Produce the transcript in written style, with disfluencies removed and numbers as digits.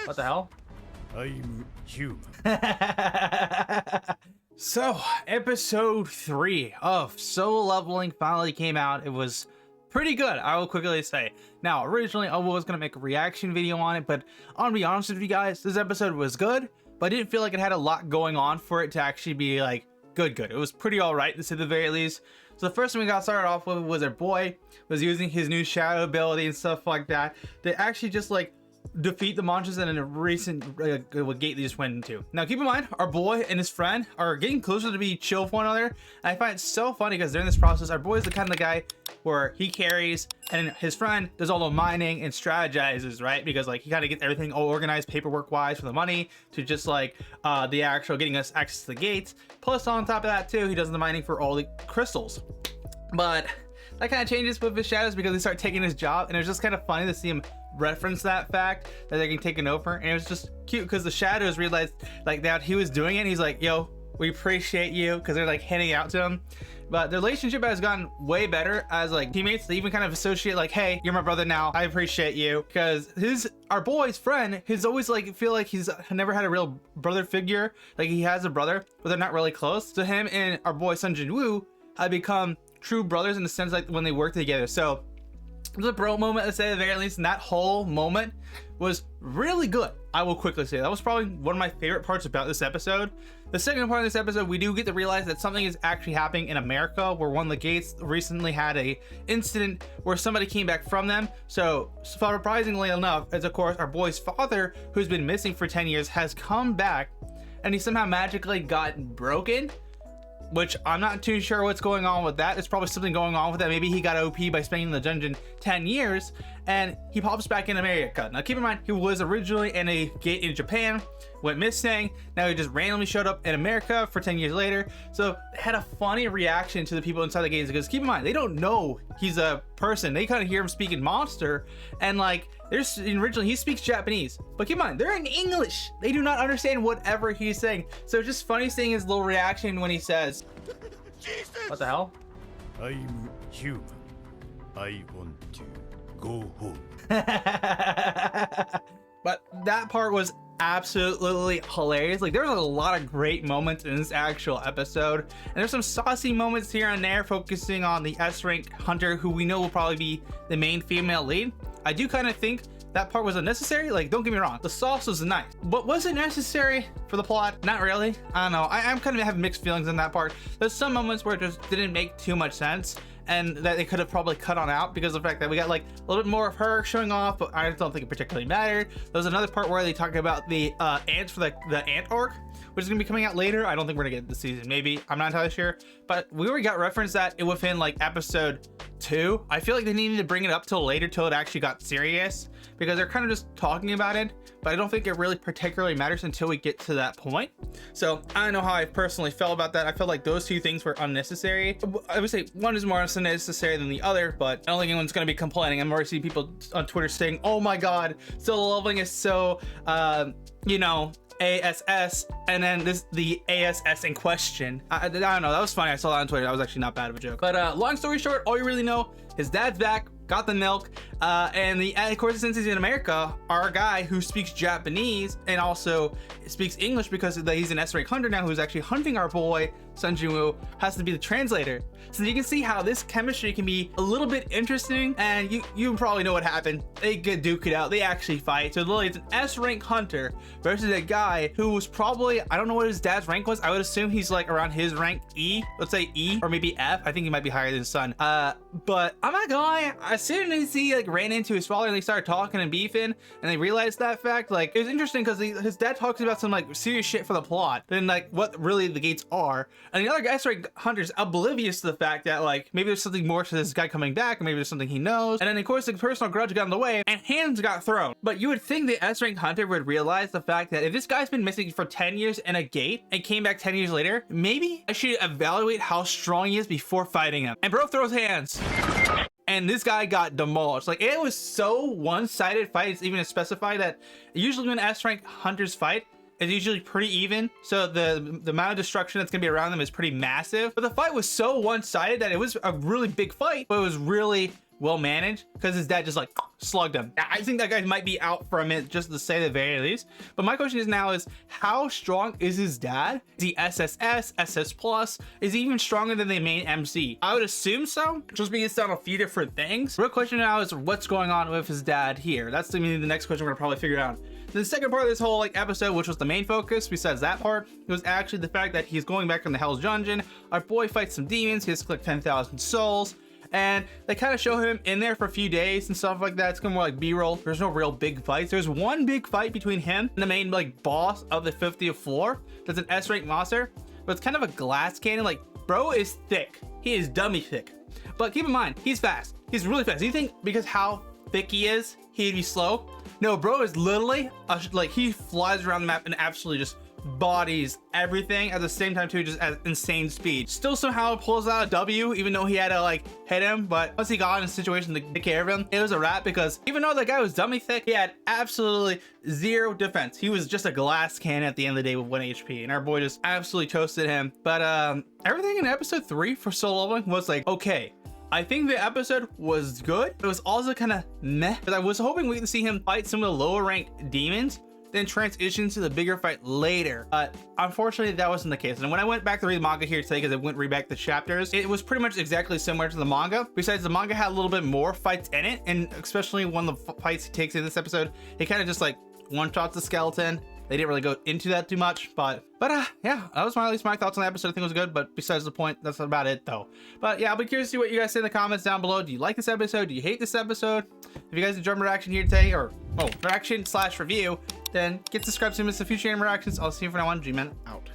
What the hell? I'm human. So, episode 3 of Solo Leveling finally came out. It was pretty good, I will quickly say. Now, originally I was going to make a reaction video on it, but I'm gonna be honest with you guys, this episode was good, but I didn't feel like it had a lot going on for it to actually be like good. It was pretty alright, to say the very least. So the first thing we got started off with was our boy was using his new shadow ability and stuff like that to actually just like defeat the monsters in a recent gate they just went into. Now keep in mind, our boy and his friend are getting closer to be chill with one another, and I find it so funny because during this process our boy is the kind of guy where he carries and his friend does all the mining and strategizes, right? Because like he kind of gets everything all organized paperwork wise, from the money to just like the actual getting us access to the gates. Plus on top of that too, he does the mining for all the crystals. But that kind of changes with his shadows because they start taking his job, and it was just kind of funny to see him reference that fact that they're getting taken over. And it was just cute because the shadows realized like that he was doing it, and he's like, yo, we appreciate you, because they're like handing out to him. But the relationship has gotten way better as like teammates. They even kind of associate like, hey, you're my brother now, I appreciate you, because our boy's friend, he's always like feel like he's never had a real brother figure. Like he has a brother but they're not really close. So him and our boy Sun Jin Woo have become true brothers in the sense like when they work together. So the bro moment, let's say at the very least, and that whole moment was really good. I will quickly say that was probably one of my favorite parts about this episode. The second part of this episode, we do get to realize that something is actually happening in America, where one of the gates recently had a incident where somebody came back from them. So surprisingly enough, as of course our boy's father, who's been missing for 10 years, has come back, and he somehow magically got broken, which I'm not too sure what's going on with that. There's probably something going on with that. Maybe he got OP by spending in the dungeon 10 years and he pops back in America. Now keep in mind, he was originally in a gate in Japan, went missing. Now he just randomly showed up in America for 10 years later. So it had a funny reaction to the people inside the gates, because keep in mind, they don't know he's a person. They kind of hear him speaking monster, and like originally he speaks Japanese, but keep in mind, they're in English. They do not understand whatever he's saying. So it's just funny seeing his little reaction when he says, Jesus! what the hell? I'm human. I want to go home. But that part was absolutely hilarious. Like there was a lot of great moments in this actual episode, and there's some saucy moments here and there focusing on the S-rank hunter, who we know will probably be the main female lead. I do kind of think that part was unnecessary. Like, don't get me wrong, the sauce was nice, but was it necessary for the plot? Not really. I don't know. I'm kind of having mixed feelings on that part. There's some moments where it just didn't make too much sense, and that they could have probably cut on out because of the fact that we got like a little bit more of her showing off, but I don't think it particularly mattered. There's another part where they talk about the ants for the ant arc, which is gonna be coming out later. I don't think we're gonna get it this season, maybe, I'm not entirely sure, but we already got reference that it within like episode 2. I feel like they needed to bring it up till later, till it actually got serious, because they're kind of just talking about it, but I don't think it really particularly matters until we get to that point. So I don't know how I personally felt about that. I felt like those two things were unnecessary. I would say one is more unnecessary than the other, but I don't think anyone's going to be complaining. I'm already seeing people on Twitter saying, oh my god, solo leveling is so you know, ASS, and then the ASS in question. I don't know, that was funny. I saw that on Twitter. That was actually not bad of a joke. But long story short, all you really know, his dad's back, got the milk, and of course, since he's in America, our guy who speaks Japanese and also speaks English because he's an S-rank hunter now, who's actually hunting our boy Sun Jin Woo, has to be the translator. So you can see how this chemistry can be a little bit interesting, and you probably know what happened. They get duked out. They actually fight. So literally, it's an S-rank hunter versus a guy who was probably, I don't know what his dad's rank was. I would assume he's like around his rank E, let's say E, or maybe F. I think he might be higher than his son. But I'm not gonna lie, as soon as he like ran into his father and they started talking and beefing, and they realized that fact, like it was interesting because his dad talks about some like serious shit for the plot, then like what really the gates are, and the other S-rank hunter's oblivious to the fact that like maybe there's something more to this guy coming back, or maybe there's something he knows, and then of course the personal grudge got in the way and hands got thrown. But you would think the S-rank hunter would realize the fact that if this guy's been missing for 10 years in a gate and came back 10 years later, maybe I should evaluate how strong he is before fighting him. And bro throws hands, and this guy got demolished. Like it was so one-sided fight. It's even specified that usually when S-rank hunters fight, it's usually pretty even, so the amount of destruction that's gonna be around them is pretty massive. But the fight was so one-sided that it was a really big fight, but it was really well managed because his dad just like slugged him. I think that guy might be out for a minute, just to say the very least. But my question is now is, how strong is his dad? Is he SSS, SS plus? Is he even stronger than the main MC? I would assume so, just based on a few different things. Real question now is, what's going on with his dad here? That's the next question we're gonna probably figure out. The second part of this whole like episode, which was the main focus, besides that part, it was actually the fact that he's going back from the Hell's Dungeon. Our boy fights some demons. He has to collect 10,000 souls. And they kind of show him in there for a few days and stuff like that. It's kind of more like B-roll. There's no real big fights. There's one big fight between him and the main like boss of the 50th floor. That's an S-rank monster, but it's kind of a glass cannon. Like, bro is thick. He is dummy thick. But keep in mind, he's fast. He's really fast. Do you think because how thick he is, he'd be slow? No, bro is literally like, he flies around the map and absolutely just bodies everything at the same time too, just at insane speed. Still somehow pulls out a W, even though he had to like hit him. But once he got in a situation to take care of him, it was a wrap, because even though the guy was dummy thick, he had absolutely zero defense. He was just a glass cannon at the end of the day with 1 HP, and our boy just absolutely toasted him. But everything in episode 3 for solo leveling was like, okay. I think the episode was good. It was also kind of meh, because I was hoping we could see him fight some of the lower ranked demons, then transition to the bigger fight later. But unfortunately, that wasn't the case. And when I went back to read the manga here today, because I went read back the chapters, it was pretty much exactly similar to the manga. Besides, the manga had a little bit more fights in it, and especially one of the fights he takes in this episode, he kind of just like one-shots the skeleton. They didn't really go into that too much, but yeah, that was at least my thoughts on the episode. I think it was good, but besides the point, that's about it though. But yeah, I'll be curious to see what you guys say in the comments down below. Do you like this episode? Do you hate this episode? If you guys enjoyed my reaction here today, or reaction / review, then get subscribed to miss the future anime reactions. I'll see you for now on GMAN out.